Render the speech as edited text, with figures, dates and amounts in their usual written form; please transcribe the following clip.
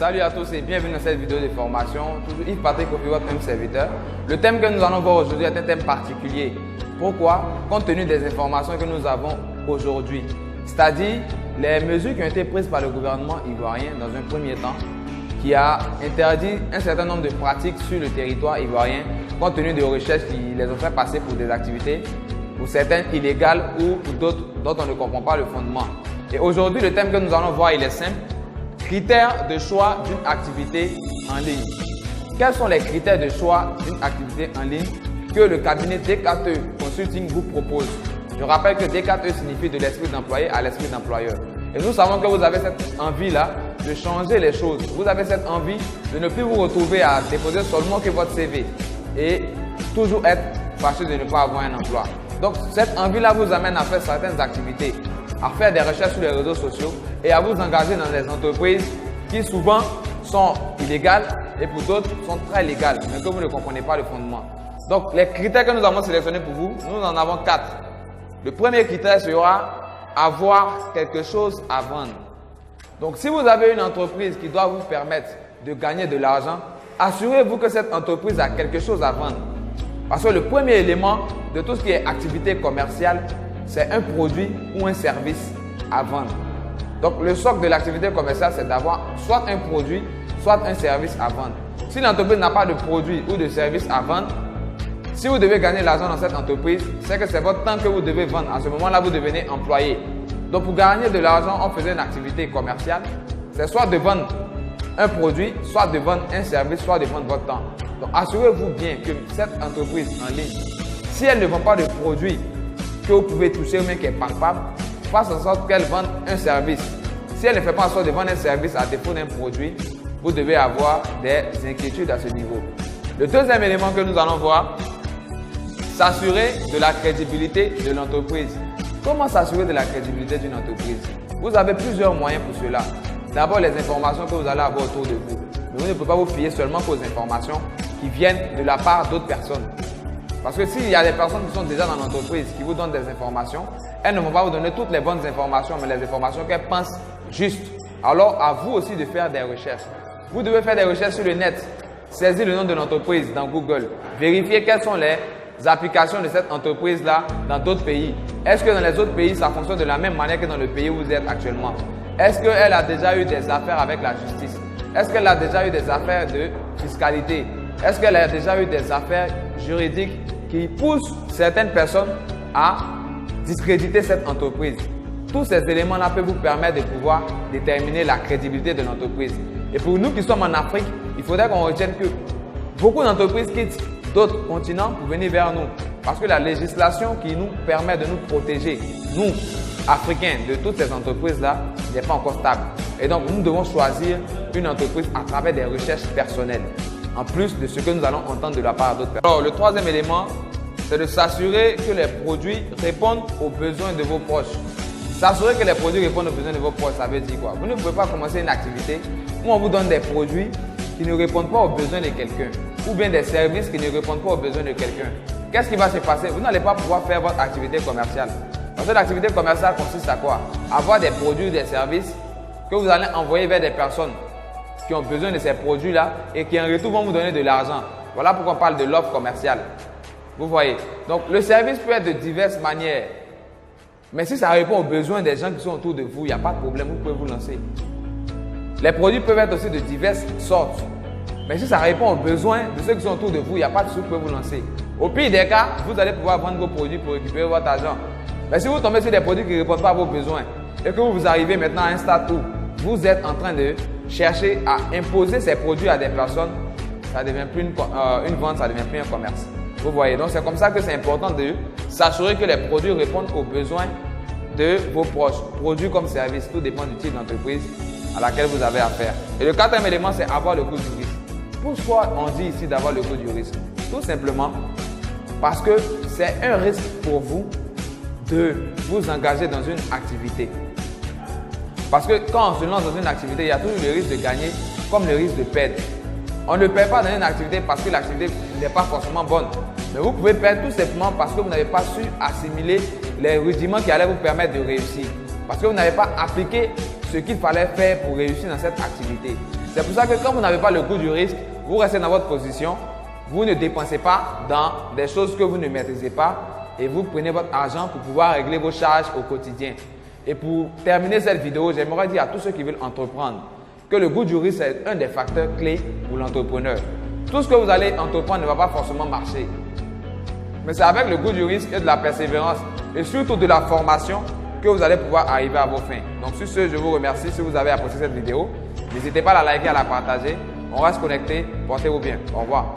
Salut à tous et bienvenue dans cette vidéo de formation. Toujours Yves Patrick Kofi, votre même serviteur. Le thème que nous allons voir aujourd'hui est un thème particulier. Pourquoi? Compte tenu des informations que nous avons aujourd'hui. C'est-à-dire les mesures qui ont été prises par le gouvernement ivoirien dans un premier temps, qui a interdit un certain nombre de pratiques sur le territoire ivoirien, compte tenu des recherches qui les ont fait passer pour des activités, pour certaines illégales ou pour d'autres dont on ne comprend pas le fondement. Et aujourd'hui, le thème que nous allons voir, il est simple. Critères de choix d'une activité en ligne. Quels sont les critères de choix d'une activité en ligne que le cabinet DKTE Consulting vous propose? Je rappelle que DKTE signifie de l'esprit d'employé à l'esprit d'employeur. Et nous savons que vous avez cette envie-là de changer les choses. Vous avez cette envie de ne plus vous retrouver à déposer seulement que votre CV et toujours être fâché de ne pas avoir un emploi. Donc, cette envie-là vous amène à faire certaines activités, à faire des recherches sur les réseaux sociaux et à vous engager dans des entreprises qui souvent sont illégales et pour d'autres sont très légales, mais que vous ne comprenez pas le fondement. Donc, les critères que nous avons sélectionnés pour vous, nous en avons 4. Le premier critère sera avoir quelque chose à vendre. Donc, si vous avez une entreprise qui doit vous permettre de gagner de l'argent, assurez-vous que cette entreprise a quelque chose à vendre. Parce que le premier élément de tout ce qui est activité commerciale, c'est un produit ou un service à vendre. Donc, le socle de l'activité commerciale, c'est d'avoir soit un produit, soit un service à vendre. Si l'entreprise n'a pas de produit ou de service à vendre, si vous devez gagner l'argent dans cette entreprise, c'est que c'est votre temps que vous devez vendre. À ce moment-là, vous devenez employé. Donc, pour gagner de l'argent en faisant une activité commerciale, c'est soit de vendre un produit, soit de vendre un service, soit de vendre votre temps. Donc, assurez-vous bien que cette entreprise en ligne, si elle ne vend pas de produits que vous pouvez toucher ou même qui est palpable, fasse en sorte qu'elle vende un service. Si elle ne fait pas en sorte de vendre un service à défaut d'un produit, vous devez avoir des inquiétudes à ce niveau. Le deuxième élément que nous allons voir, s'assurer de la crédibilité de l'entreprise. Comment s'assurer de la crédibilité d'une entreprise? Vous avez plusieurs moyens pour cela. D'abord, les informations que vous allez avoir autour de vous. Mais vous ne pouvez pas vous fier seulement aux informations qui viennent de la part d'autres personnes. Parce que s'il y a des personnes qui sont déjà dans l'entreprise qui vous donnent des informations, elles ne vont pas vous donner toutes les bonnes informations, mais les informations qu'elles pensent justes. Alors, à vous aussi de faire des recherches. Vous devez faire des recherches sur le net. Saisir le nom de l'entreprise dans Google. Vérifier quelles sont les applications de cette entreprise-là dans d'autres pays. Est-ce que dans les autres pays, ça fonctionne de la même manière que dans le pays où vous êtes actuellement? Est-ce qu'elle a déjà eu des affaires avec la justice? Est-ce qu'elle a déjà eu des affaires de fiscalité? Est-ce qu'elle a déjà eu des affaires juridiques qui poussent certaines personnes à discréditer cette entreprise? Tous ces éléments-là peuvent vous permettre de pouvoir déterminer la crédibilité de l'entreprise. Et pour nous qui sommes en Afrique, il faudrait qu'on retienne que beaucoup d'entreprises quittent d'autres continents pour venir vers nous. Parce que la législation qui nous permet de nous protéger, nous, Africains, de toutes ces entreprises-là, n'est pas encore stable. Et donc, nous devons choisir une entreprise à travers des recherches personnelles, en plus de ce que nous allons entendre de la part d'autres personnes. Alors, le troisième élément, c'est de s'assurer que les produits répondent aux besoins de vos proches. S'assurer que les produits répondent aux besoins de vos proches, ça veut dire quoi? Vous ne pouvez pas commencer une activité où on vous donne des produits qui ne répondent pas aux besoins de quelqu'un ou bien des services qui ne répondent pas aux besoins de quelqu'un. Qu'est-ce qui va se passer? Vous n'allez pas pouvoir faire votre activité commerciale. Parce que l'activité commerciale consiste à quoi? Avoir des produits ou des services que vous allez envoyer vers des personnes qui ont besoin de ces produits-là et qui en retour vont vous donner de l'argent. Voilà pourquoi on parle de l'offre commerciale. Vous voyez? Donc, le service peut être de diverses manières. Mais si ça répond aux besoins des gens qui sont autour de vous, il n'y a pas de problème, vous pouvez vous lancer. Les produits peuvent être aussi de diverses sortes. Mais si ça répond aux besoins de ceux qui sont autour de vous, il n'y a pas de souci, vous pouvez vous lancer. Au pire des cas, vous allez pouvoir vendre vos produits pour récupérer votre argent. Mais si vous tombez sur des produits qui ne répondent pas à vos besoins et que vous arrivez maintenant à un stade où vous êtes en train de chercher à imposer ces produits à des personnes, ça ne devient plus une vente, ça ne devient plus un commerce. Vous voyez, donc c'est comme ça que c'est important de s'assurer que les produits répondent aux besoins de vos proches. Produits comme services, tout dépend du type d'entreprise à laquelle vous avez affaire. Et le quatrième élément, c'est avoir le coût du risque. Pourquoi on dit ici d'avoir le coût du risque? Tout simplement parce que c'est un risque pour vous de vous engager dans une activité. Parce que quand on se lance dans une activité, il y a toujours le risque de gagner comme le risque de perdre. On ne perd pas dans une activité parce que l'activité n'est pas forcément bonne. Mais vous pouvez perdre tout simplement parce que vous n'avez pas su assimiler les rudiments qui allaient vous permettre de réussir. Parce que vous n'avez pas appliqué ce qu'il fallait faire pour réussir dans cette activité. C'est pour ça que quand vous n'avez pas le goût du risque, vous restez dans votre position, vous ne dépensez pas dans des choses que vous ne maîtrisez pas et vous prenez votre argent pour pouvoir régler vos charges au quotidien. Et pour terminer cette vidéo, j'aimerais dire à tous ceux qui veulent entreprendre que le goût du risque est un des facteurs clés pour l'entrepreneur. Tout ce que vous allez entreprendre ne va pas forcément marcher. Mais c'est avec le goût du risque et de la persévérance et surtout de la formation que vous allez pouvoir arriver à vos fins. Donc sur ce, je vous remercie. Si vous avez apprécié cette vidéo, n'hésitez pas à la liker, à la partager. On reste connecté. Portez-vous bien. Au revoir.